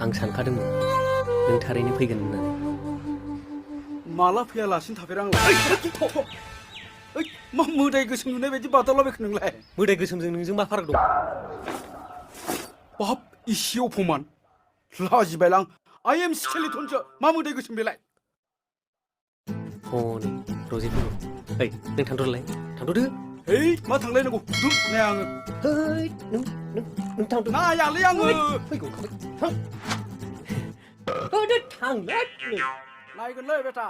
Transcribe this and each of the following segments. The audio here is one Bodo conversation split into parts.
आं सानखादोंमोन नों थारैनो फैगोन होननानै। माला फैयालासिनो थाफेरा आंलाय। मा मोदाय गोसोम नुनाय बायदि बादावलाबायखो नोंलाय? मोदाय गोसोमजों नोंजों मा फाराग दं? बाब इसे अफमान लाजिबायलां। आइ एम स्केलेटनसो मा मोदाय गोसोम बेलाय? हनै रजे फैगौ। ओइ नों थांथ'लाय थांथ'दो। ओइ मा थांलायनांगौ नाया आङो। है नों थांथ'। नायालै आङो। फैगौ थां। होदो थांलै। नायगोनलै बेटा।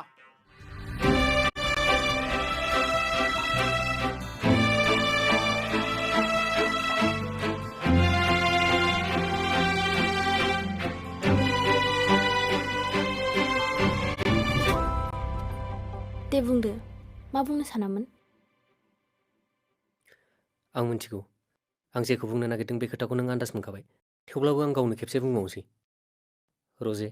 दे बुंदो मा बुंनो सानामोन? आं मिथिगौ आं जेखौ बुंनो नागिरदों बे खोथाखौ नों आन्दाज मोनखाबाय। थेवब्लाबो आं गावनो खेबसे बुंबावनोसै। रजे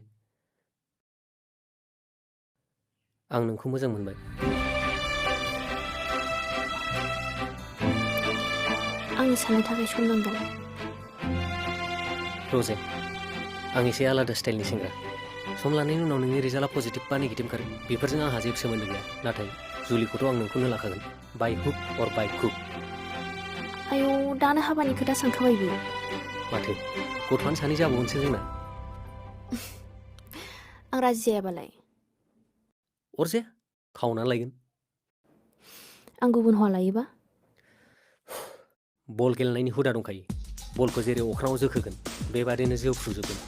आं नोंखौ मोजां मोनबाय। आंनि साननो थाखाय सम नांगोन। रजे आं एसे आलादा स्टाइलनि सेंग्रा। सम लानायनि उनाव नोंनि रिजाल्टआ पजिटिभ बा नेगेटिभ ओंखारो बेफोरजों आंहा जेबो सोमोन्दो गैया। नाथाय जुलिखौथ' आं नोंखौनो लाखागोन बाय हुक अर बाय क्रुक। आयौ दानो हाबानि खोथा सानखाबाय बियो। माथो गथ'आनो सानै जाबावनोसै जोंना। आं राजि जायाबालाय? अरजाया खावनानै लायगोन। आं गुबुन हौवा लायोबा? बल गेलेनायनि हुदा दंखायो। बलखौ जेरै अख्राङाव जोखोगोन बेबादिनो जोफ्रुजोबगोन।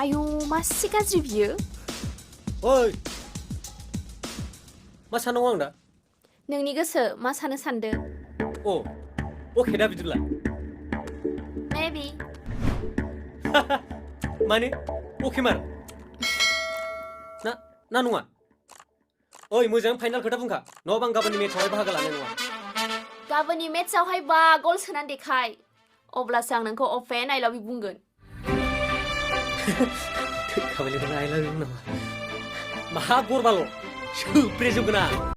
आयौ मासि गाज्रि बियो। ओइ मा साननांगौ आं दा? नोंनि गोसो मा सानो सानदो। अ अके दा बिदिब्ला। मेबि। माने अके मार ना नङा? ओइ मोजां फाइनाल खोथा बुंखा नङाबा आं गाबोननि मेट्सआवहाय बाहागो लानाय नङा। गाबोननि मेट्सआवहाय 5 गल सोनानै देखाय अब्लासो आं नोंखौ अपेन आइ लाभ इउ बुंगोन। खामानिखौनो आइ लाभ इउ नामा? मा गरबाल' सोब्रेजोबगोन आं।